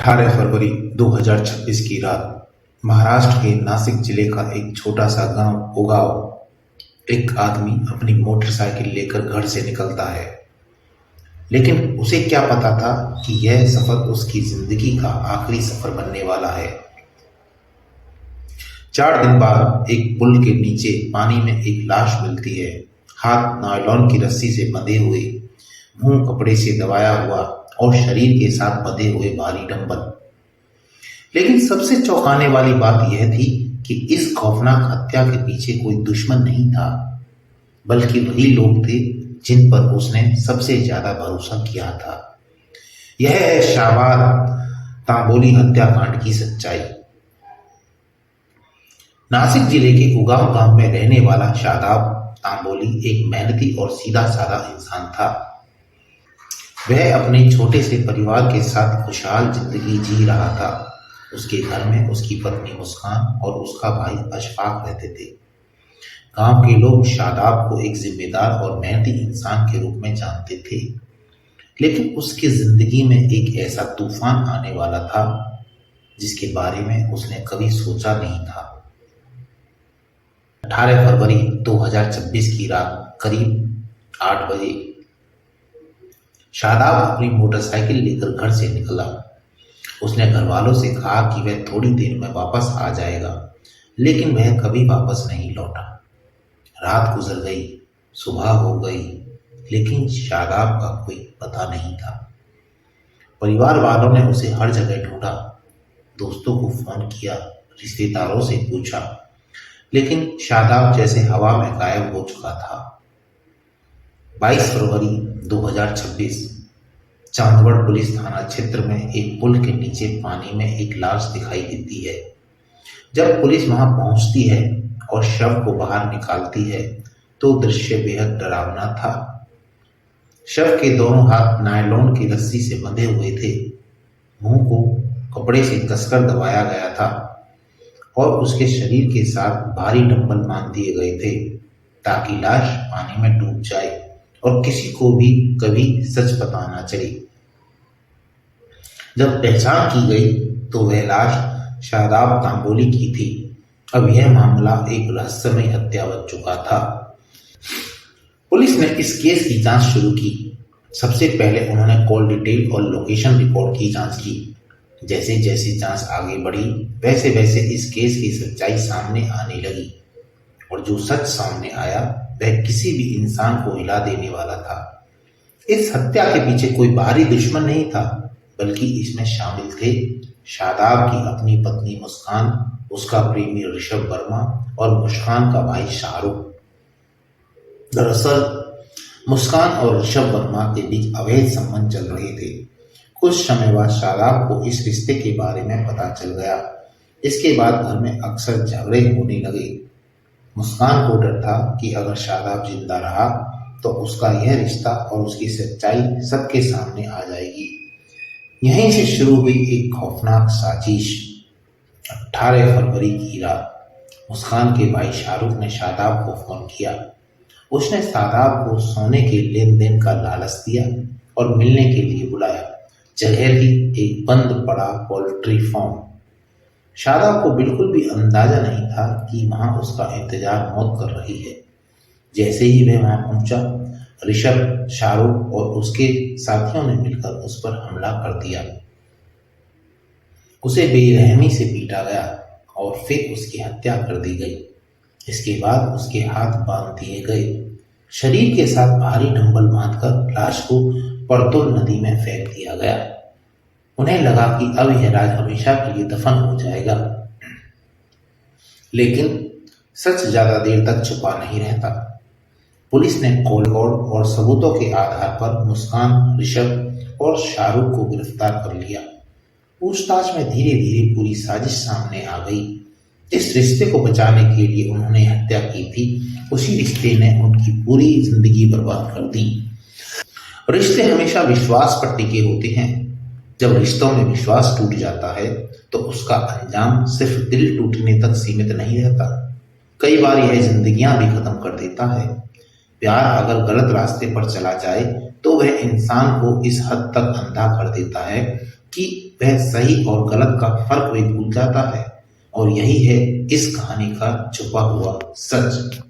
18 फरवरी 2026 की रात महाराष्ट्र के नासिक जिले का एक छोटा सा गांव उगाव एक आदमी अपनी मोटरसाइकिल लेकर घर से निकलता है। लेकिन उसे क्या पता था कि यह सफर उसकी जिंदगी का आखिरी सफर बनने वाला है। 4 दिन बाद एक पुल के नीचे पानी में एक लाश मिलती है, हाथ नायलॉन की रस्सी से बंधे हुए, मुंह कपड़े से दबाया हुआ और शरीर के साथ बंधे हुए भारी डंबल। लेकिन सबसे चौंकाने वाली बात यह थी कि इस खौफनाक हत्या के पीछे कोई दुश्मन नहीं था, बल्कि वही लोग थे जिन पर उसने सबसे ज्यादा भरोसा किया था। यह है शाबाद तांबोली हत्याकांड की सच्चाई। नासिक जिले के उगांव गांव में रहने वाला शादाब तांबोली एक मेहनती और सीधा साधा इंसान था। वह अपने छोटे से परिवार के साथ खुशहाल जिंदगी जी रहा था। उसके घर में उसकी पत्नी मुस्कान और उसका भाई अशफाक रहते थे। गांव के लोग शादाब को एक जिम्मेदार और मेहनती इंसान के रूप में जानते थे। लेकिन उसकी जिंदगी में एक ऐसा तूफान आने वाला था जिसके बारे में उसने कभी सोचा नहीं था। 18 फरवरी 2026 की रात करीब 8 बजे शादाब अपनी मोटरसाइकिल लेकर घर से निकला। उसने घर वालों से कहा कि वह थोड़ी देर में वापस आ जाएगा, लेकिन वह कभी वापस नहीं लौटा। रात गुजर गई, सुबह हो गई, लेकिन शादाब का कोई पता नहीं था। परिवार वालों ने उसे हर जगह ढूंढा, दोस्तों को फोन किया, रिश्तेदारों से पूछा, लेकिन शादाब जैसे हवा में गायब हो चुका था। 22 फरवरी 2026 चांदवड़ पुलिस थाना क्षेत्र में एक पुल के नीचे पानी में एक लाश दिखाई देती है। जब पुलिस वहां पहुंचती है और शव को बाहर निकालती है तो दृश्य बेहद डरावना था। शव के दोनों हाथ नायलॉन की रस्सी से बंधे हुए थे, मुंह को कपड़े से कसकर दबाया गया था और उसके शरीर के साथ भारी डंबल बांध दिए गए थे ताकि लाश पानी में डूब जाए और किसी को भी कभी सच पता ना चले। जब पहचान की गई तो वह लाश शादाब तांबोली की थी। अब यह मामला एक रहस्यमय हत्या बन चुका था। पुलिस ने इस केस की जांच शुरू की। सबसे पहले उन्होंने कॉल डिटेल और लोकेशन रिकॉर्ड की जांच की। जैसे जैसे जांच आगे बढ़ी वैसे वैसे इस केस की सच्चाई सामने आने लगी और जो सच सामने आया वह किसी भी इंसान को हिला देने वाला था। इस हत्या के पीछे कोई बाहरी दुश्मन नहीं था, बल्कि इसमें शामिल थे शादाब की अपनी पत्नी मुस्कान, उसका प्रेमी ऋषभ वर्मा और मुस्कान का भाई शाहरुख। दरअसल मुस्कान और ऋषभ वर्मा के बीच अवैध संबंध चल रहे थे। कुछ समय बाद शादाब को इस रिश्ते के बारे में पता चल गया। इसके बाद घर में अक्सर झगड़े होने लगे। मुस्कान को डर था कि अगर शादाब जिंदा रहा तो उसका यह रिश्ता और उसकी सच्चाई सबके सामने आ जाएगी। यहीं से शुरू हुई एक खौफनाक साजिश। 18 फरवरी की रात मुस्कान के भाई शाहरुख ने शादाब को फोन किया। उसने शादाब को सोने के लेन देन का लालच दिया और मिलने के लिए बुलाया। जगह थी एक बंद पड़ा पोल्ट्री फार्म। शादाब को बिल्कुल भी अंदाजा नहीं था कि वहां उसका इंतजार मौत कर रही है। जैसे ही वह वहां पहुंचा, ऋषभ, शाहरुख और उसके साथियों ने मिलकर उस पर हमला कर दिया। उसे बेरहमी से पीटा गया और फिर उसकी हत्या कर दी गई। इसके बाद उसके हाथ बांध दिए गए। शरीर के साथ भारी डंबल बांधकर लाश को परतुल नदी में फेंक दिया गया। उन्हें लगा कि अब यह राज हमेशा के लिए दफन हो जाएगा, लेकिन सच ज्यादा देर तक छुपा नहीं रहता। पुलिस ने कॉल और सबूतों के आधार पर मुस्कान, ऋषभ और शाहरुख को गिरफ्तार कर लिया। पूछताछ में धीरे धीरे पूरी साजिश सामने आ गई। जिस रिश्ते को बचाने के लिए उन्होंने हत्या की थी, उसी रिश्ते ने उनकी पूरी जिंदगी बर्बाद कर दी। रिश्ते हमेशा विश्वास पर टिके होते हैं। जब रिश्तों में विश्वास टूट जाता है तो उसका अंजाम सिर्फ दिल टूटने तक सीमित नहीं रहता, कई बार यह जिंदगियां भी खत्म कर देता है। प्यार अगर गलत रास्ते पर चला जाए तो वह इंसान को इस हद तक अंधा कर देता है कि वह सही और गलत का फर्क भी भूल जाता है। और यही है इस कहानी का छुपा हुआ सच।